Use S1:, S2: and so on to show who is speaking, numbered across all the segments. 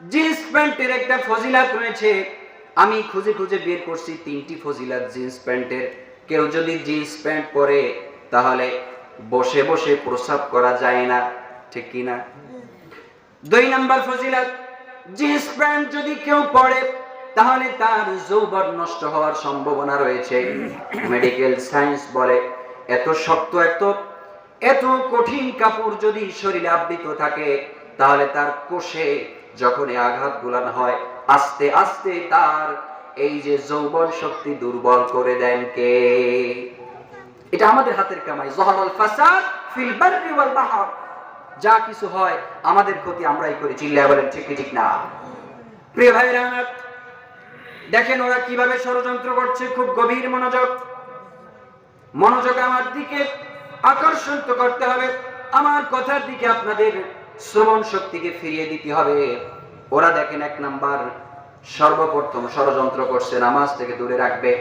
S1: Jeans প্যান্টের একটা ফজিলত রয়েছে, আমি খুঁজে খুঁজে বের করছি 3টি ফজিলত জিন্স প্যান্টের। কেউ যদি জিন্স প্যান্ট পরে তাহলে বসে বসে প্রস্রাব করা যায় না, ঠিক কি না? 2 নাম্বার ফজিলত, জিন্স প্যান্ট যদি কেউ পরে তাহলে তার যৌবন নষ্ট হওয়ার সম্ভাবনা রয়েছে। মেডিকেল সায়েন্স বলে এত শক্ত এত কঠিন কাপড় যদি শরীরে আবৃত থাকে তাহলে তার কোষে যখন আঘাত গুলানো হয় আস্তে আস্তে তার এই যে যৌবন শক্তি দুর্বল করে দেন কে? এটা আমাদের হাতের কামাই। যহরাল ফাসাদ ফিল বাররি ওয়াল বাহর, যা কিছু হয় আমাদের ক্ষতি আমরাই করি। চিল্লায়া বলেন ঠিক কি ঠিক না? প্রিয় ভাইরা আমার, দেখেন ওরা কিভাবে ষড়যন্ত্র করছে। খুব গভীর মনোযোগ আমার দিকে আকর্ষণ করতে হবে, আমার কথার দিকে আপনাদের শ্রবণ শক্তিকে ফিরিয়ে দিতে হবে। ওরা দেখেন 1 নাম্বার সর্বপ্রথম ষড়যন্ত্র করছে নামাজ থেকে দূরে রাখবে।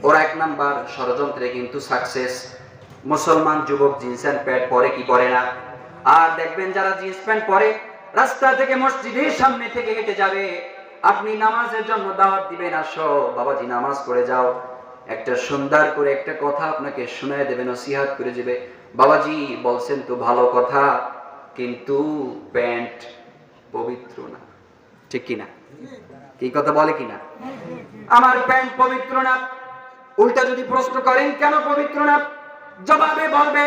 S1: ওরা 1 নাম্বার ষড়যন্ত্রে কিন্তু সাকসেস। মুসলমান যুবক জিন্স প্যান্ট পরে কি পরে না? আর দেখবেন যারা জিন্স প্যান্ট পরে রাস্তা থেকে মসজিদের সামনে থেকে হেঁটে যাবে, আপনি নামাজের জন্য দাওয়াত দিবেন, আসো বাবাজি নামাজ পড়ে যাও, একটা সুন্দর করে একটা কথা আপনাকে শোনায় দেবে, নসিহত করে দেবে, বাবাজি বলছেন তো ভালো কথা, কিন্তু প্যান্ট পবিত্র না, ঠিক কিনা? কি কথা বলে কিনা? আমার প্যান্ট পবিত্র না। উল্টা যদি প্রশ্ন করেন কেন পবিত্র না, জবাবে বলবে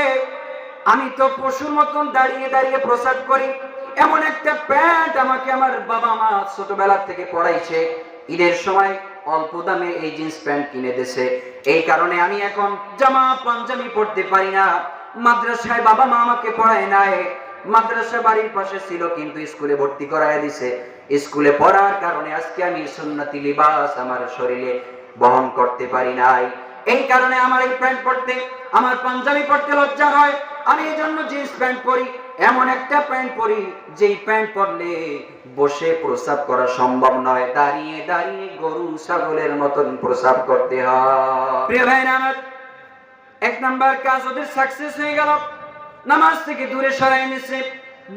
S1: আমি তো পশুর মতন দাঁড়িয়ে দাঁড়িয়ে প্রসাদ করি, এমন একটা প্যান্ট আমাকে আমার বাবা মা ছোটবেলা থেকে পড়াইছে, ঈদের সময় অল্প দামে এই জিন্স প্যান্ট কিনে দিয়েছে, এই কারণে আমি এখন জামা পাঞ্জাবি পরতে পারি না। মাদ্রাসায় বাবা মা আমাকে পড়ায় নাই, মাদ্রাসা বাড়ির পাশে ছিল কিন্তু স্কুলে ভর্তি করায় দিছে, স্কুলে পড়ার কারণে আজকে আমি সুন্নতি লিবাস আমার শরীরে বহন করতে পারি নাই, এই কারণে আমার এই প্যান্ট পরতে, আমার পাঞ্জাবি পরতে লজ্জা হয়, আমি এই জন্য জিন্স প্যান্ট পরি। এমন একটা প্যান্ট পরি যেই প্যান্ট পরলে বসে প্রস্রাব করা সম্ভব নয়, দাঁড়িয়ে দাঁড়িয়ে গরু ছাগলের মতন প্রস্রাব করতে হয়। প্রিয় ভাইরা আমার, 1 নাম্বার কাজ ওদের সাকসেস হয়ে গেল, নামাজ থেকে দূরে সরাই নিছে।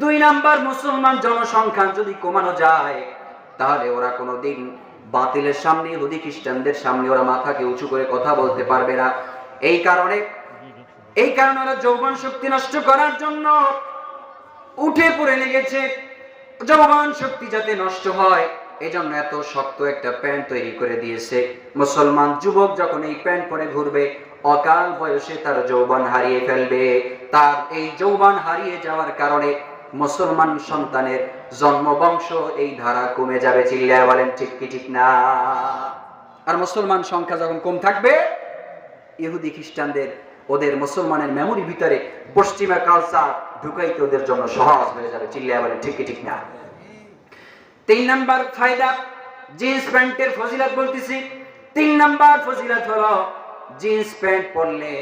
S1: 2 নাম্বার, মুসলমান জনসংখ্যা যদি কমানো যায় তাহলে ওরা কোনোদিন বাতিলের সামনে, ইহুদি খ্রিস্টানদের সামনে ওরা মাথাকে উঁচু করে কথা বলতে পারবে না। এই কারণে ওরা যৌবন শক্তি নষ্ট করার জন্য উঠে পড়ে লেগেছে। যৌবন শক্তি যাতে নষ্ট হয় এই জন্য এত শক্ত একটা প্যান্ট তৈরি করে দিয়েছে। মুসলমান যুবক যখন এই প্যান্ট পরে ঘুরবে অকাল বয়সে তার যৌবন হারিয়ে ফেলবে। তার এই যৌবন হারিয়ে যাওয়ার কারণে মুসলমান সন্তানের জন্মবংশ এই ধারা কমে যাবে। চিল্লায়া বলেন ঠিক কি ঠিক না? আর মুসলমান সংখ্যা যখন কম থাকবে, ইহুদি খ্রিস্টানদের ওদের মুসলমানের মেমোরি ভিতরে পশ্চিমা কালচার ঢুকাইতে ওদের জন্য সহজ হয়ে যাবে। চিল্লায়া বলেন ঠিক কি ঠিক না? 3 নাম্বার ফায়দা, জিন্স প্যান্টের ফজিলত বলতেছি। 3 নাম্বার ফজিলত হলো জিন্স প্যান্ট পরলে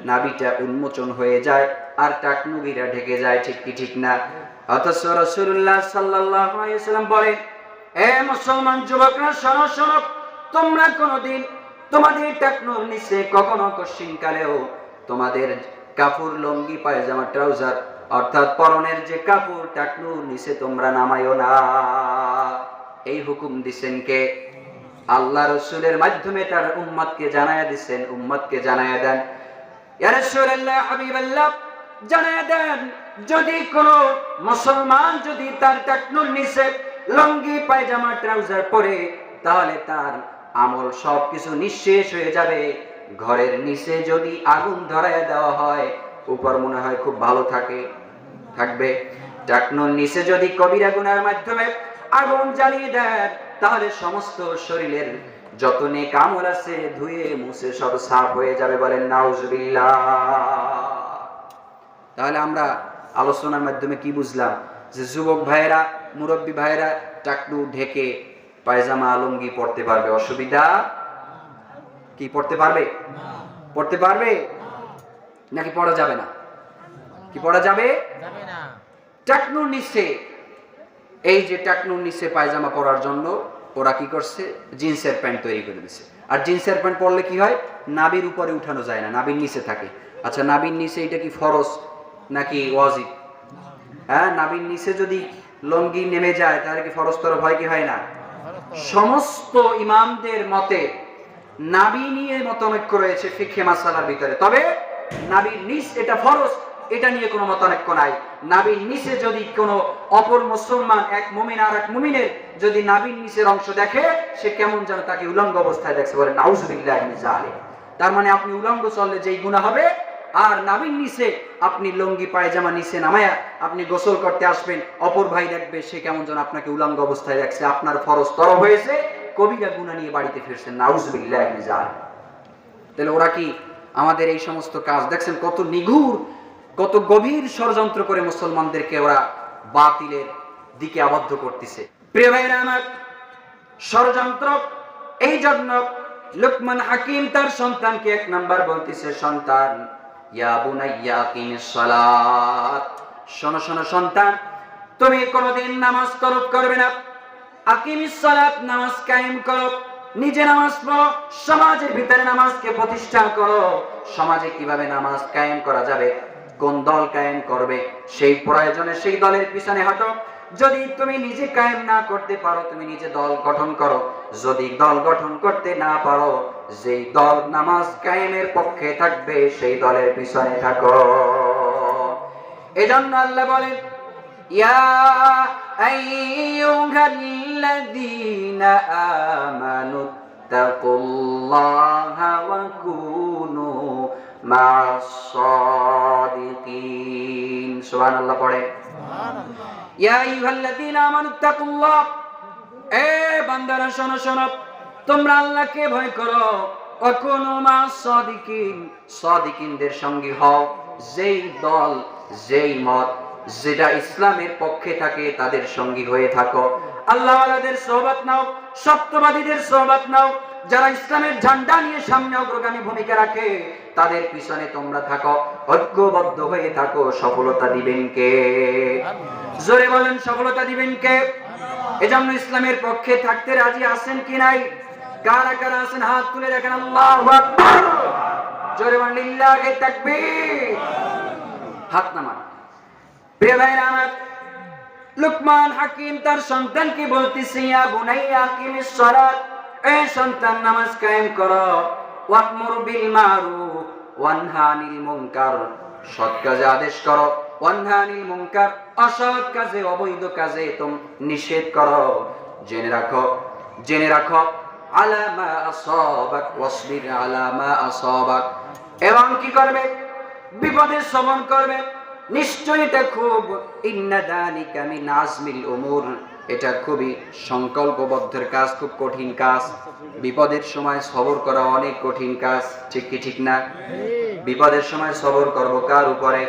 S1: নাভিটা উন্মোচন হয়ে যায় আর টাকনুগিরা ঢেকে যায়, ঠিক কি ঠিক না? অথচ রাসূলুল্লাহ সাল্লাল্লাহু আলাইহি ওয়াসাল্লাম বলেন, এ মুসলমান যুবকরা শোনো, তোমরা কোনোদিন তোমাদের টাকনুর নিচে কখনো কশিনকালেও তোমাদের কাপড়, লুঙ্গি, পায়জামা, ট্রাউজার অর্থাৎ পরনের যে কাপড় টাকনুর নিচে তোমরা নামাইও না। এই হুকুম দিছেন কে? আল্লাহ রাসূলের মাধ্যমে তার উম্মতকে জানায়া দিবেন। উম্মতকে জানায়া দেন, ইয়া রাসূলুল্লাহ, হাবিবাল্লাহ, জানায়া দেন যদি কোন মুসলমান যদি তার টাকনুর নিচে লুঙ্গি, পায়জামা, ট্রাউজার পরে তাহলে তার আমল সবকিছু নিঃশেষ হয়ে যাবে। ঘরের নিচে যদি আগুন ধরায়া দেওয়া হয় উপর মনে হয় খুব ভালো থাকবে, টাকনুর নিচে যদি কবিরা গুনার মাধ্যমে আগুন জ্বালিয়ে দেন তাহলে সমস্ত শরীরের যত নেক আমল আছে ধুয়ে মুছে সব সাফ হয়ে যাবে। বলেন নাউজুবিল্লাহ। তাহলে আমরা আলোচনার মাধ্যমে কি বুঝলাম? যে যুবক ভাইয়েরা, মুরব্বী ভাইয়েরা টাকনু ঢেকে পায়জামা, লুঙ্গি পরতে পারবে, অসুবিধা কি? পড়তে পারবে? পড়তে পারবে নাকি পড়া যাবে না? কি পড়া যাবে? টাকনুর নিচে, এই যে টাকনুর নিচে পায়জামা পরার জন্য ওরা কি করছে? জিন্সের প্যান্ট তৈরি করে দিচ্ছে। আর জিন্সের প্যান্ট পরলে কি হয়? নাভির উপরে উঠানো যায় না, নাভির নিচে থাকে। আচ্ছা, নাভির নিচে এটা কি ফরজ নাকি ওয়াজিব? হ্যাঁ, নাভির নিচে যদি লঙ্গি নেমে যায় তাহলে কি ফরজ তরফ হয় কি হয় না? সমস্ত ইমামদের মতে নাবি নিয়ে মতানৈক্য রয়েছে ফিকহে মাসালার ভিতরে, তবে নাবির নিচ এটা ফরজ এটা নিয়ে কোনো মতানৈক্য নাই। নাবির নিচে যদি কোনো অপর মুসলমান এক মুমিন আর এক মুমিনের যদি নাবির নিচের অংশ দেখে, সে কেমন যেন তাকে উলঙ্গ অবস্থায় দেখছে, বলে নাউজুবিল্লাহি মিন যালিক। তার মানে আপনি উলঙ্গ চললে যেই গুনাহ হবে, আর নাবির নিচে আপনি লঙ্গি পায়জামা নিচে নামায়া আপনি গোসল করতে আসবেন, অপর ভাই দেখবে সে কেমন যেন আপনাকে উলঙ্গ অবস্থায় দেখছে, আপনার ফরজ তরফ হয়েছে, কবিরা গুনাহ নিয়ে বাড়িতে ফিরছেন, নাউজুবিল্লাহি মিন যালিক। তাহলে ওরা কি আমাদের এই সমস্ত কাজ দেখছেন কত নিগূঢ়, কত গভীর ষড়যন্ত্র করে মুসলমানদেরকে ওরা বাতিলের দিকে আবদ্ধ করতেছে। প্রিয় ভাইরা আমার, ষড়যন্ত্র এই জন্য লুকমান হাকিম তার সন্তানকে এক নাম্বার বলতেছে, সন্তান ইয়া বুনাইয়া আকিমিস সালাত, শোনো শোনো সন্তান, তুমি কোনোদিন নামাজ তরক করবে না। আকিমিস সালাত, নামাজ কায়েম করো, নিজে নামাজ পড়ো, সমাজের ভিতরে নামাজকে প্রতিষ্ঠা করো। সমাজে কিভাবে নামাজ কায়েম করা যাবে, কোন দল কায়েম করবে, সেই প্রয়োজনে সেই দলের পিছনে হাঁটো। যদি তুমি নিজে কায়েম না করতে পারো, তুমি নিজে দল গঠন করো। যদি দল গঠন করতে না পারো, যেই দল নামাজ কায়েমের পক্ষে থাকবে সেই দলের পিছনে থাকো। এজন্য আল্লাহ বলেন, ইয়া আইয়ুহাল্লাযীনা আমানুত্তাকুল্লাহা ওয়া কুনু মা'আস সাদিকিন। সুবহানাল্লাহ পড়ে, ইয়া আইয়ুহাল্লাযীনা আমানুত্তাকুল্লাহ, এ বান্দারা শোনো শোনো, তোমরা আল্লাহকে ভয় করো। ওয়া কুনু মা'আস সাদিকিন, সাদিকিনদের সঙ্গী হও। যেই দল যেই মত যেটা ইসলামের পক্ষে থাকে তাদের সঙ্গী হয়ে থাকো। আল্লাহওয়ালাদের সোহবত নাও, সত্যবাদীদের সোহবত নাও, যারা ইসলামের ঝান্ডা নিয়ে সামনে অগ্রগামী ভূমিকা রাখে তাদের পিছনে তোমরা থাকো, ঐক্যবদ্ধ হয়ে থাকো। সফলতা দিবেন কে? জোরে বলেন, সফলতা দিবেন কে? এজন্য ইসলামের পক্ষে থাকতে রাজি আছেন কি নাই? কারা কারা আছেন হাত তুলে দেখেন। আল্লাহু আকবার, জোরে বলেন লিল্লাহি তাকবীর, হাত নামান। প্রিয় ভাইরা আমার, লুকমান হাকিম তার সন্তানকে বলতেছে, ইয়া বুনাইয়া আকিমিস সালাত, এ সন্তান নামাজ কায়েম করো। ওয়া'মুর বিল মারুফ ওয়ানহা আনিল মুনকার, সৎ কাজে আদেশ করো। ওয়ানহা আনিল মুনকার, অসৎ কাজে অবৈধ কাজে তুমি নিষেধ করো। জেনে রাখো, জেনে রাখো, আলা মা আসাবাক ওয়াসবির আলা মা আসাবাক, এবং কি করবে? বিপদের সবর করবে। নিশ্চয় এটা খুব ইন্না যালিকা মিন আজমিল উমুর, এটা খুবই সংকল্পবদ্ধের কাজ, খুব কঠিন কাজ। বিপদের সময় সবর করা অনেক কঠিন কাজ, ঠিক কি ঠিক না? বিপদের সময় সবর করব কার উপরে?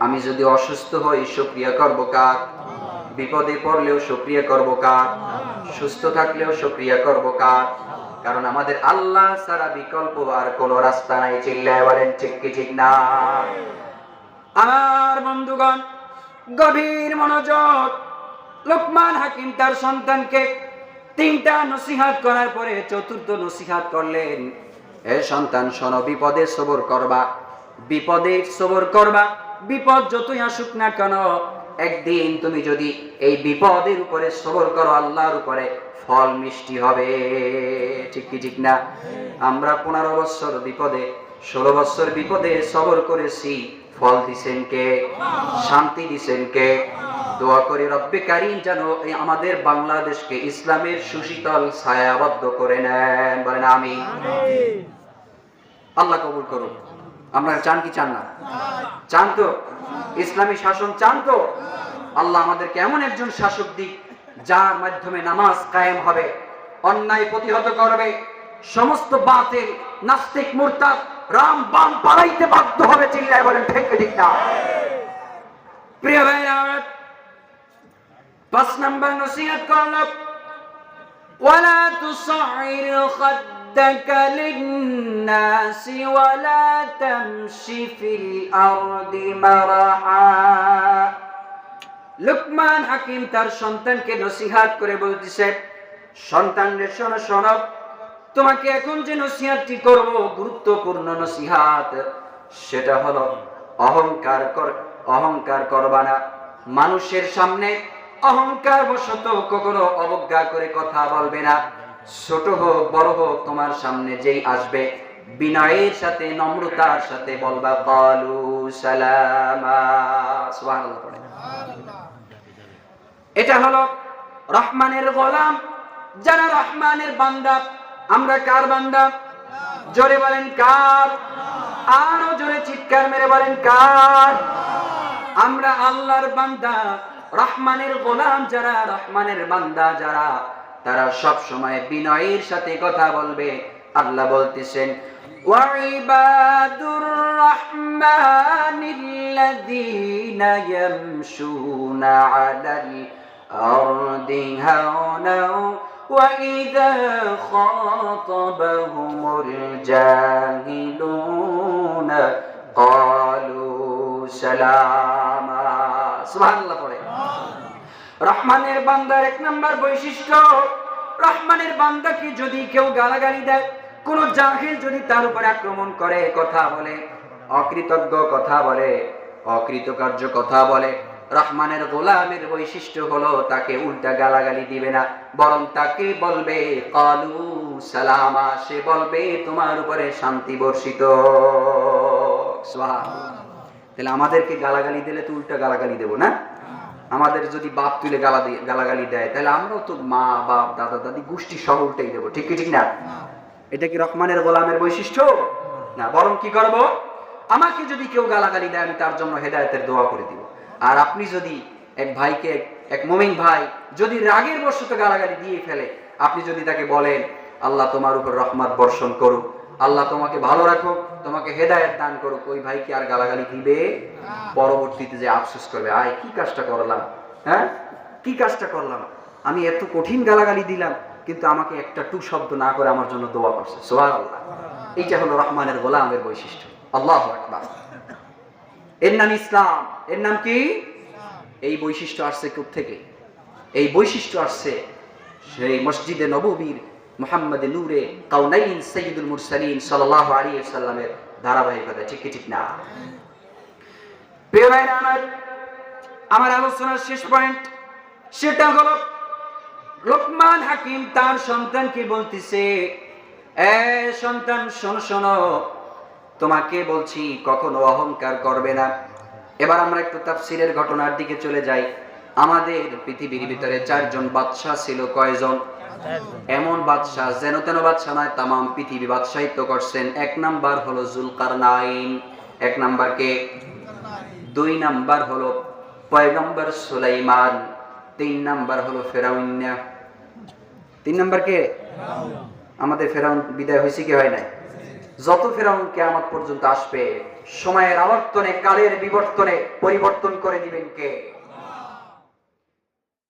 S1: আমি যদি অসুস্থ হই শুকরিয়া করব কার? বিপদে পড়লেও শুকরিয়া করব কার? সুস্থ থাকলেও শুকরিয়া করব কার? কারণ আমাদের আল্লাহ ছাড়া বিকল্প আর কোনো রাস্তা নাই। চিল্লায় বলেন ঠিক কি ঠিক না? আমার বন্ধুগণ, গভীর মনোযোগ। লুকমান হাকিম তার সন্তানকে তিনটা নসিহত করার পরে চতুর্থ নসিহত করলেন, হে সন্তান শোনো, বিপদে সবর করবা, বিপদে সবর করবা। বিপদ যতই আসুক না কেন, একদিন তুমি যদি এই বিপদের উপরে সবর করো, আল্লাহর উপরে ফল মিষ্টি হবে। ঠিক কি ঠিক না? আমরা 15 বছর বিপদে, 16 বছর বিপদে সবর করেছি, ফল দিছেন কে? শান্তি দিছেন কে? দোয়া করি রব্বে কারীম যেন আমাদের বাংলাদেশকে ইসলামের সুশীতল ছায়াবদ্ধ করে নেন। বলেন আমিন। আল্লাহ কবুল করুন। আপনারা চান কি চান না? চান তো? ইসলামী শাসন চান তো? আল্লাহ আমাদেরকে এমন একজন শাসক দিক যার মাধ্যমে নামাজ কায়েম হবে, অন্যায় প্রতিহত করবে, সমস্ত বাতিল নাস্তিক মুরতাদ রাম বাম পালাইতে বাধ্য হবে। চিল্লায় বলেন ঠিক ঠিক না? প্রিয় ভাইরা, 5 নম্বর নসিহত করলো, ওয়ালা তুসাইর খাদ্দাকা লিন-নাসি ওয়ালা তামশি ফিল আরদি মারহা। লুকমান হাকিম তার সন্তানকে নসিহত করে বলতেছে, সন্তান রে শোনো শোনো, তোমাকে এখন যে নসিহতটি করব গুরুত্বপূর্ণ নসিহত, সেটা হলো অহংকার করবা না। মানুষের সামনে অহংকার বশত কখনো অবজ্ঞা করে কথা বলবে না। ছোট হোক বড় হোক, তোমার সামনে যেই আসবে বিনয়ের সাথে নম্রতার সাথে বলবা ক্বালু সালামা। সুবহানাল্লাহ পড়ে। এটা হলো রহমানের গোলাম, যারা রহমানের বান্দা। আমরা কার বান্দা? জোরে বলেন কার? আরো জোরে চিৎকার মেরে বলেন কার? আমরা আল্লাহর বান্দা, রহমানের গোলাম যারা, রহমানের বান্দা যারা, তারা সব সময় বিনয়ের সাথে কথা বলবে। আল্লাহ বলতেছেন ওয়াইবাদুর রহমানিল্লাযীনা ইয়ামশুনা আলাল আরদি হাওনা ওয়া ইযা খাতাবাহুমুল জাহিলুনা ক্বালু সালামা। সুবহানাল্লাহ পড়ে। রহমানের বান্দার এক নাম্বার বৈশিষ্ট্য, রহমানের বান্দাকে যদি কেউ গালাগালি দেয়, কোন জাহিল যদি তার উপর আক্রমণ করে, কথা বলে, অকৃতজ্ঞ কথা বলে, অকৃতকার্য কথা বলে, রহমানের গোলামের বৈশিষ্ট্য হলো তাকে উল্টা গালাগালি দিবে না, বরং তাকে বলবে ক্বালু সালামা। সে বলবে তোমার উপরে শান্তি বর্ষিত। সুবহানাল্লাহ। তাহলে আমাদেরকে গালাগালি দিলে তো উল্টা গালাগালি দেব না? আমাদের যদি বাপ তুলে গালাগালি দেয়, তাহলে আমরাও তো মা বাপ দাদা দাদি গোষ্ঠী সহ উল্টাই দেবো। ঠিক কি ঠিক না? এটা কি রহমানের গোলামের বৈশিষ্ট্য না? বরং কি করব, আমাকে যদি কেউ গালাগালি দেয় আমি তার জন্য হেদায়েতের দোয়া করে দিব। আর আপনি যদি এক ভাইকে, এক মুমিন ভাই যদি রাগের বশত গালাগালি দিয়ে ফেলে, আপনি যদি তাকে বলেন আল্লাহ তোমার উপর রহমত বর্ষণ করুক, আল্লাহ তোমাকে ভালো রাখুক, তোমাকে হেদায়েত দান করুক, ওই ভাই কি আর গালাগালি দিবে? পরবর্তীতে যে আফসোস করবে, আয় কি কাজটা করলাম, হ্যাঁ কি কাজটা করলাম, আমি এত কঠিন গালাগালি দিলাম কিন্তু আমাকে একটা টু শব্দ না করে আমার জন্য দোয়া করছে। সুবহানাল্লাহ। এইটা হলো রহমানের গোলামের বৈশিষ্ট্য। আল্লাহু আকবার। এর নাম ইসলাম। এর নাম কি? এই বৈশিষ্ট্য আসছে কোথা থেকে? এই বৈশিষ্ট্য আসছে সেই মসজিদে নববীর মুহাম্মদে নূরে কাউনাইন সাইয়্যিদুল মুরসালিন সাল্লাল্লাহু আলাইহি ওয়াসাল্লামের ধারাবাহিকতা। ঠিক কি ঠিক না? প্রিয় ভাইরা আমার আলোচনার শেষ পয়েন্ট, সেটা হলো লোকমান হাকিম তার সন্তানকে বলতেছে, এ সন্তান শোনো শোনো, তোমাকে বলছি কখনো অহংকার করবে না। এবার আমরা একটু তাফসীরের ঘটনার দিকে চলে যাই। আমাদের পৃথিবীর ভিতরে 4 জন বাদশা ছিল। কয়জন? এমন বাদশা, যেন তেন বাদশা নয়, তাম পৃথিবী বাদশাহিত্য করছেন। 1 নাম্বার হলো জুলকারনাইন। 1 নাম্বার কে? 2 নাম্বার হলো পয়গম্বর সুলাইমান। 3 নাম্বার হলো ফেরাউন। 3 নাম্বার কে? আমাদের ফেরাউন বিদায় হয়েছে কি হয় নাই? যত ফেরাউন কিয়ামত পর্যন্ত আসবে, সময়ের আবর্তনে, কালের বিবর্তনে পরিবর্তন করে দিবেন কে?